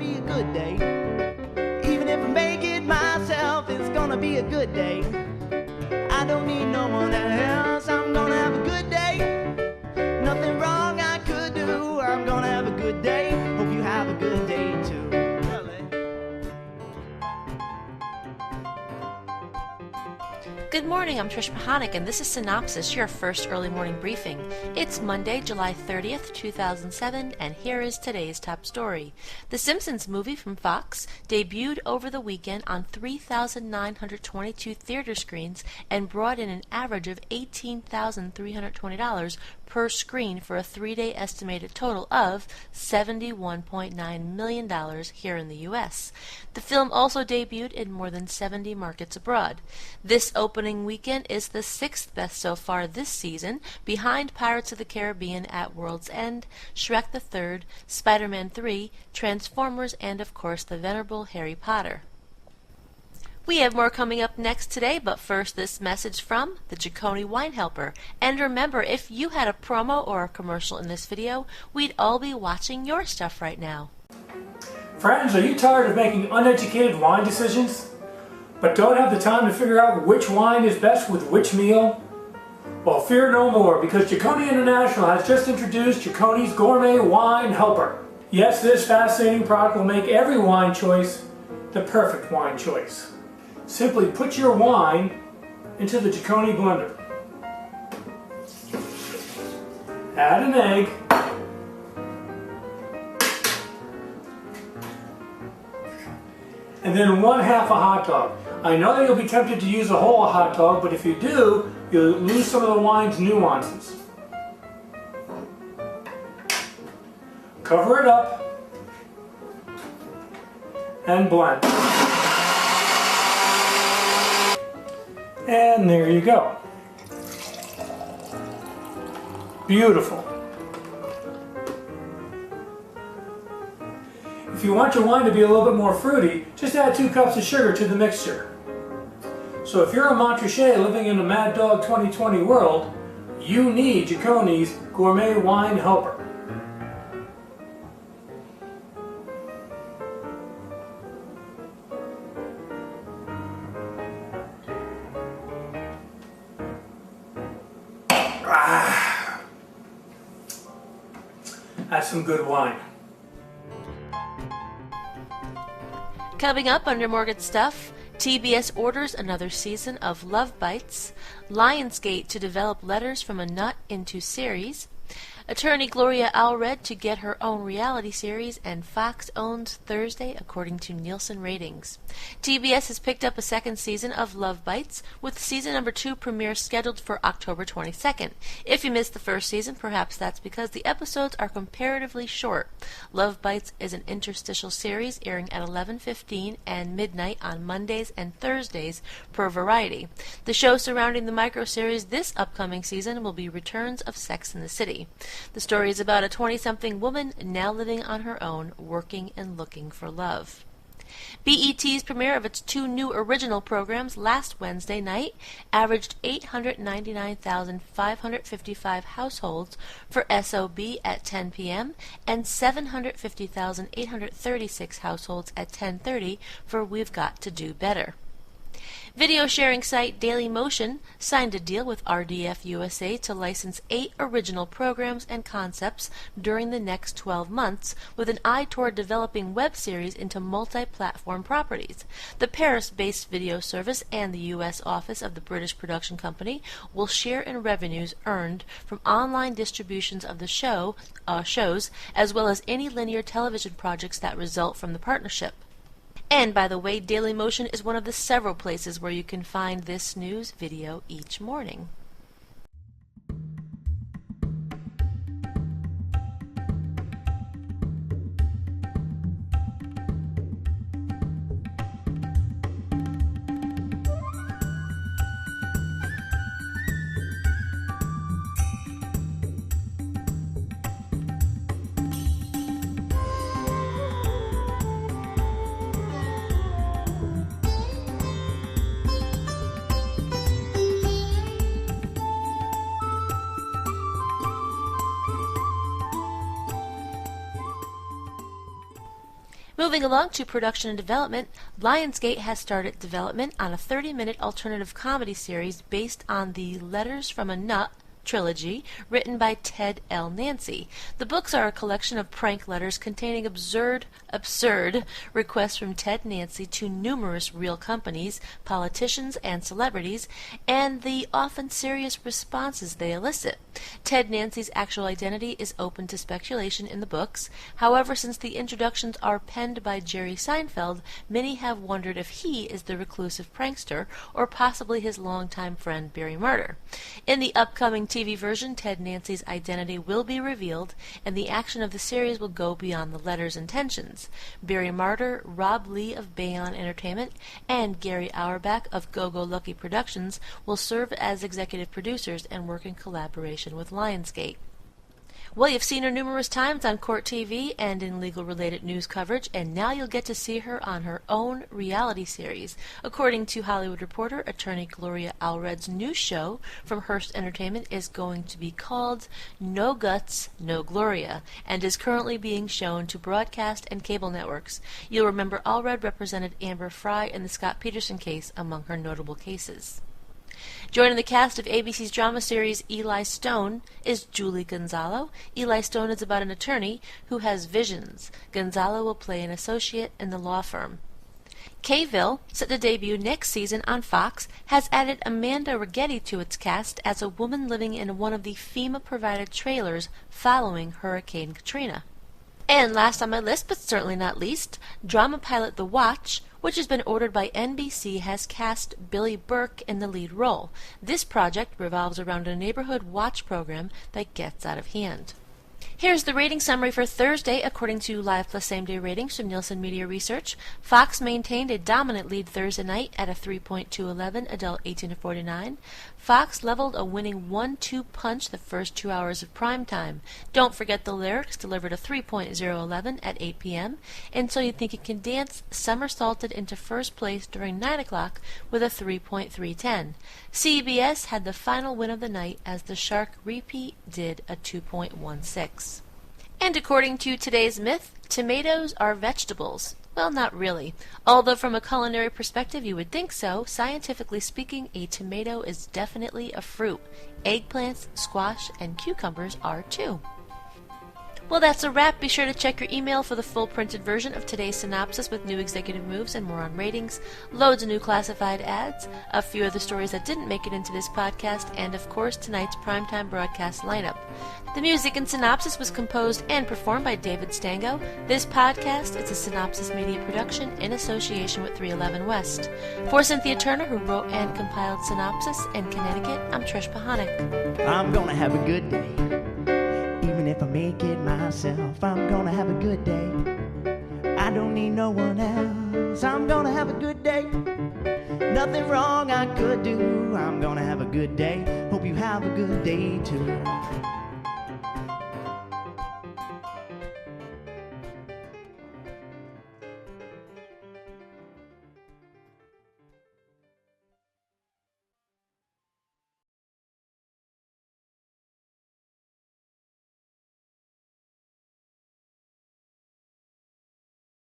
be a good day. Even if I make it myself, it's gonna be a good day. I don't need no one else, I'm gonna have a good day. Nothing wrong I could do, I'm gonna have a good day. Hope you have a good day too. Good morning, I'm Trish Pahanik, and this is Cynopsis, your first early morning briefing. It's Monday, July 30th, 2007, and here is today's top story. The Simpsons movie from Fox debuted over the weekend on 3,922 theater screens and brought in an average of $18,320 per screen for a three-day estimated total of $71.9 million here in the U.S. The film also debuted in more than 70 markets abroad. This opening weekend is the sixth best so far this season, behind Pirates of the Caribbean at World's End, Shrek the Third, Spider-Man 3, Transformers, and of course the venerable Harry Potter. We have more coming up next today, but first this message from the Jaconi Wine Helper. And remember, if you had a promo or a commercial in this video, we'd all be watching your stuff right now. Friends, are you tired of making uneducated wine decisions, but don't have the time to figure out which wine is best with which meal? Well, fear no more, because Jaconi International has just introduced Jaconi's Gourmet Wine Helper. Yes, this fascinating product will make every wine choice the perfect wine choice. Simply put your wine into the Jaconi blender. Add an egg. And then 1/2 a hot dog. I know that you'll be tempted to use a whole hot dog, but if you do, you'll lose some of the wine's nuances. Cover it up and blend. And there you go. Beautiful. If you want your wine to be a little bit more fruity, just add 2 cups of sugar to the mixture. So if you're a Montrachet living in a Mad Dog 2020 world, you need Jaconi's Gourmet Wine Helper. That's some good wine. Coming up under more good stuff, TBS orders another season of Love Bites, Lionsgate to develop Letters from a Nut into series, attorney Gloria Allred to get her own reality series, and Fox owns Thursday according to Nielsen ratings. TBS has picked up a second season of Love Bites, with season number 2 premiere scheduled for October 22nd. If you missed the first season, perhaps that's because the episodes are comparatively short. Love Bites is an interstitial series airing at 11:15 and midnight on Mondays and Thursdays per Variety. The show surrounding the micro-series this upcoming season will be Returns of Sex and the City. The story is about a 20-something woman now living on her own, working and looking for love. BET's premiere of its 2 new original programs last Wednesday night averaged 899,555 households for SOB at 10 p.m. and 750,836 households at 10:30 for We've Got to Do Better. Video sharing site Dailymotion signed a deal with RDF USA to license 8 original programs and concepts during the next 12 months, with an eye toward developing web series into multi-platform properties. The Paris-based video service and the U.S. office of the British production company will share in revenues earned from online distributions of the shows, as well as any linear television projects that result from the partnership. And by the way, Dailymotion is one of the several places where you can find this news video each morning. Moving along to production and development, Lionsgate has started development on a 30-minute alternative comedy series based on the Letters from a Nut trilogy written by Ted L. Nancy. The books are a collection of prank letters containing absurd requests from Ted Nancy to numerous real companies, politicians, and celebrities, and the often serious responses they elicit. Ted Nancy's actual identity is open to speculation in the books. However, since the introductions are penned by Jerry Seinfeld, many have wondered if he is the reclusive prankster or possibly his longtime friend Barry Martyr. In the upcoming TV version, Ted Nancy's identity will be revealed, and the action of the series will go beyond the letters' intentions. Barry Martyr, Rob Lee of Bayonne Entertainment, and Gary Auerbach of Go-Go Lucky Productions will serve as executive producers and work in collaboration with Lionsgate. Well, you've seen her numerous times on Court TV and in legal-related news coverage, and now you'll get to see her on her own reality series. According to Hollywood Reporter, attorney Gloria Allred's new show from Hearst Entertainment is going to be called No Guts, No Gloria, and is currently being shown to broadcast and cable networks. You'll remember Allred represented Amber Fry in the Scott Peterson case among her notable cases. Joining the cast of ABC's drama series Eli Stone is Julie Gonzalo. Eli Stone is about an attorney who has visions. Gonzalo will play an associate in the law firm. K-ville, set to debut next season on Fox, has added Amanda Righetti to its cast as a woman living in one of the FEMA-provided trailers following Hurricane Katrina. And last on my list, but certainly not least, drama pilot The Watch, which has been ordered by NBC, has cast Billy Burke in the lead role. This project revolves around a neighborhood watch program that gets out of hand. Here's the rating summary for Thursday according to Live Plus Same Day ratings from Nielsen Media Research. Fox maintained a dominant lead Thursday night at a 3.211 adult 18 to 49. Fox leveled a winning 1-2 punch the first 2 hours of prime time. Don't Forget the Lyrics delivered a 3.011 at 8 p.m. And So You Think You Can Dance somersaulted into first place during 9 o'clock with a 3.310. CBS had the final win of the night as The Shark Repeat did a 2.16. And according to today's myth, tomatoes are vegetables. Well, not really. Although from a culinary perspective you would think so, scientifically speaking, a tomato is definitely a fruit. Eggplants, squash, and cucumbers are too. Well, that's a wrap. Be sure to check your email for the full printed version of today's synopsis with new executive moves and more on ratings, loads of new classified ads, a few of the stories that didn't make it into this podcast, and of course tonight's primetime broadcast lineup. The music in Synopsis was composed and performed by David Stango. This podcast is a Synopsis Media production in association with 311 West. For Cynthia Turner, who wrote and compiled Synopsis in Connecticut, I'm Trish Pahanik. I'm gonna have a good day. Even if I make it myself, I'm gonna have a good day. I don't need no one else. I'm gonna have a good day. Nothing wrong I could do. I'm gonna have a good day. Hope you have a good day too.